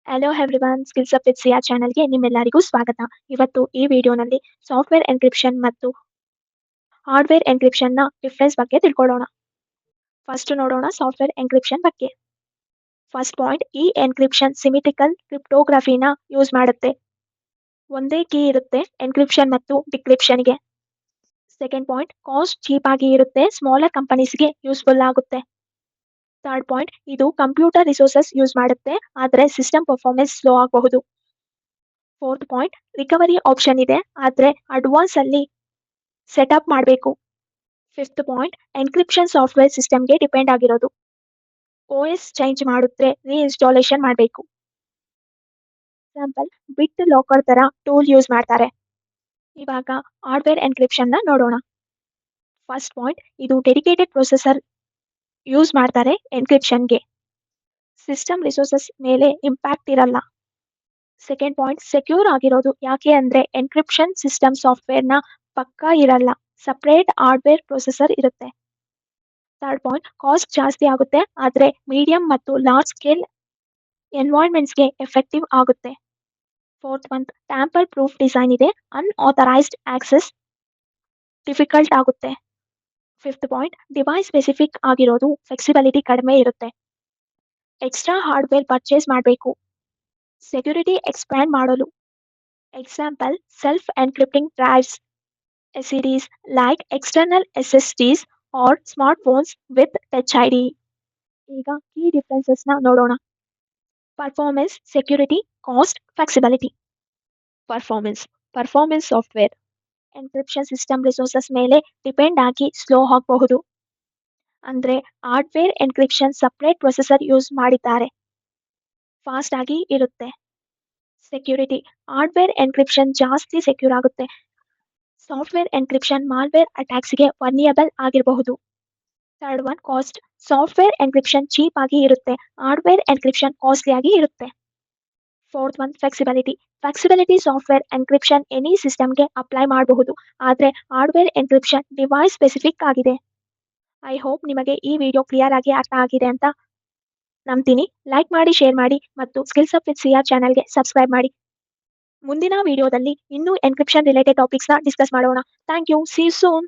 Hello everyone, skills up with Siya ಚಾನಲ್ಗೆ ನಿಮ್ಮೆಲ್ಲರಿಗೂ ಸ್ವಾಗತ. ಇವತ್ತು ಈ ವಿಡಿಯೋನಲ್ಲಿ ಸಾಫ್ಟ್ವೇರ್ ಎನ್ಕ್ರಿಪ್ಷನ್ ಮತ್ತು ಹಾರ್ಡ್ವೇರ್ ಎನ್ಕ್ರಿಪ್ಷನ್ನ ಡಿಫ್ರೆನ್ಸ್ ಬಗ್ಗೆ ತಿಳ್ಕೊಳ್ಳೋಣ. ಫಸ್ಟ್ ನೋಡೋಣ ಸಾಫ್ಟ್ವೇರ್ ಎನ್ಕ್ರಿಪ್ಷನ್ ಬಗ್ಗೆ. ಫಸ್ಟ್ ಪಾಯಿಂಟ್, ಈ ಎನ್ಕ್ರಿಪ್ಷನ್ ಸಿಮಿಟಿಕಲ್ ಕ್ರಿಪ್ಟೋಗ್ರಫಿನ ಯೂಸ್ ಮಾಡುತ್ತೆ. ಒಂದೇ ಕೀ ಇರುತ್ತೆ ಎನ್ಕ್ರಿಪ್ಷನ್ ಮತ್ತು ಡಿಕ್ರಿಪ್ಷನ್ಗೆ. ಸೆಕೆಂಡ್ ಪಾಯಿಂಟ್, ಕಾಸ್ಟ್ ಚೀಪ್ ಆಗಿ ಇರುತ್ತೆ, ಸ್ಮಾಲರ್ ಕಂಪನೀಸ್ಗೆ ಯೂಸ್ಫುಲ್ ಆಗುತ್ತೆ. ಥರ್ಡ್ ಪಾಯಿಂಟ್, ಇದು ಕಂಪ್ಯೂಟರ್ ರಿಸೋರ್ಸಸ್ ಯೂಸ್ ಮಾಡುತ್ತೆ, ಆದರೆ ಸಿಸ್ಟಮ್ ಪರ್ಫಾರ್ಮೆನ್ಸ್ ಸ್ಲೋ ಆಗಬಹುದು. ಫೋರ್ತ್ ಪಾಯಿಂಟ್, ರಿಕವರಿ ಆಪ್ಷನ್ ಇದೆ, ಆದರೆ ಅಡ್ವಾನ್ಸ್ ಅಲ್ಲಿ ಸೆಟಪ್ ಮಾಡಬೇಕು. ಫಿಫ್ತ್ ಪಾಯಿಂಟ್, ಎನ್ಕ್ರಿಪ್ಷನ್ ಸಾಫ್ಟ್ವೇರ್ ಸಿಸ್ಟಮ್ಗೆ ಡಿಪೆಂಡ್ ಆಗಿರೋದು. OS ಚೇಂಜ್ ಮಾಡಿದ್ರೆ ರೀಇನ್ಸ್ಟಾಲೇಷನ್ ಮಾಡಬೇಕು. ಎಕ್ಸಾಂಪಲ್, ಬಿಟ್ ಲಾಕರ್ ತರ ಟೂಲ್ ಯೂಸ್ ಮಾಡ್ತಾರೆ. ಇವಾಗ ಹಾರ್ಡ್ವೇರ್ ಎನ್ಕ್ರಿಪ್ಷನ್ನ ನೋಡೋಣ. ಫಸ್ಟ್ ಪಾಯಿಂಟ್, ಇದು ಡೆಡಿಕೇಟೆಡ್ ಪ್ರೊಸೆಸರ್ ಯೂಸ್ ಮಾಡ್ತಾರೆ ಎನ್ಕ್ರಿಪ್ಷನ್ಗೆ. ಸಿಸ್ಟಮ್ ರಿಸೋರ್ಸಸ್ ಮೇಲೆ ಇಂಪ್ಯಾಕ್ಟ್ ಇರಲ್ಲ. ಸೆಕೆಂಡ್ ಪಾಯಿಂಟ್, ಸೆಕ್ಯೂರ್ ಆಗಿರೋದು, ಯಾಕೆ ಅಂದ್ರೆ ಎನ್ಕ್ರಿಪ್ಷನ್ ಸಿಸ್ಟಮ್ ಸಾಫ್ಟ್ವೇರ್ನ ಪಕ್ಕಾ ಇರಲ್ಲ, ಸಪ್ರೇಟ್ ಹಾರ್ಡ್ವೇರ್ ಪ್ರೊಸೆಸರ್ ಇರುತ್ತೆ. ಥರ್ಡ್ ಪಾಯಿಂಟ್, ಕಾಸ್ಟ್ ಜಾಸ್ತಿ ಆಗುತ್ತೆ, ಆದರೆ ಮೀಡಿಯಂ ಮತ್ತು ಲಾರ್ಜ್ ಸ್ಕೇಲ್ ಎನ್ವೈರ್ಮೆಂಟ್ಸ್ಗೆ ಎಫೆಕ್ಟಿವ್ ಆಗುತ್ತೆ. Fourth point, tamper proof design ಇದೆ, ಅನ್ಆಥರೈಸ್ಡ್ ಆಕ್ಸೆಸ್ ಡಿಫಿಕಲ್ಟ್ ಆಗುತ್ತೆ. ಫಿಫ್ತ್ ಪಾಯಿಂಟ್, ಡಿವೈಸ್ ಸ್ಪೆಸಿಫಿಕ್ ಆಗಿರೋದು, ಫ್ಲೆಕ್ಸಿಬಿಲಿಟಿ ಕಡಿಮೆ ಇರುತ್ತೆ. ಎಕ್ಸ್ಟ್ರಾ ಹಾರ್ಡ್ವೇರ್ ಪರ್ಚೇಸ್ ಮಾಡಬೇಕು. ಸೆಕ್ಯೂರಿಟಿ ಎಕ್ಸ್ಪ್ಯಾಂಡ್ ಮಾಡಲು. Example, self encrypting drives, SSDs like external SSDs or smartphones with Touch ID. ಈಗ key ಡಿಫ್ರೆನ್ಸಸ್ನ ನೋಡೋಣ. Performance, security, cost, flexibility. Performance software encryption system resources ಮೇಲೆ depend ಆಗಿ slow ಆಗಬಹುದು. ಅಂದ್ರೆ hardware encryption separate processor use ಮಾಡಿದ್ದಾರೆ, fast ಆಗಿ ಇರುತ್ತೆ. Security, hardware encryption ಜಾಸ್ತಿ ಸೆಕ್ಯೂರ್ ಆಗುತ್ತೆ. ಸಾಫ್ಟ್ವೇರ್ ಎನ್ಕ್ರಿಪ್ಷನ್ ಮಾಲ್ವೇರ್ ಅಟ್ಯಾಕ್ಸ್ಗೆ ವರ್ನಿಯಬಲ್ ಆಗಿರಬಹುದು. Third one, cost, software encryption cheap ಆಗಿ ಇರುತ್ತೆ, ಹಾರ್ಡ್ವೇರ್ ಎನ್ಕ್ರಿಪ್ಷನ್ ಕಾಸ್ಟ್ಲಿ ಆಗಿ ಇರುತ್ತೆ. Fourth one, flexibility software encryption any ಸಿಸ್ಟಮ್ಗೆ ಅಪ್ಲೈ ಮಾಡಬಹುದು, ಆದರೆ ಹಾರ್ಡ್ವೇರ್ ಎನ್ಕ್ರಿಪ್ಷನ್ ಡಿವೈಸ್ ಸ್ಪೆಸಿಫಿಕ್ ಆಗಿದೆ. ಐ ಹೋಪ್ ನಿಮಗೆ ಈ ವಿಡಿಯೋ ಕ್ಲಿಯರ್ ಆಗಿ ಅರ್ಥ ಆಗಿದೆ ಅಂತ ನಂಬ್ತೀನಿ. ಲೈಕ್ ಮಾಡಿ, ಶೇರ್ ಮಾಡಿ ಮತ್ತು ಸ್ಕಿಲ್ಸ್ ಅಪ್ ವಿತ್ ಸಿಯಾ ಚಾನಲ್ಗೆ ಸಬ್ಸ್ಕ್ರೈಬ್ ಮಾಡಿ. ಮುಂದಿನ ವಿಡಿಯೋದಲ್ಲಿ ಇನ್ನೂ ಎನ್ಕ್ರಿಪ್ಷನ್ ರಿಲೇಟೆಡ್ ಟಾಪಿಕ್ಸ್ನ ಡಿಸ್ಕಸ್ ಮಾಡೋಣ. Thank you, see you soon.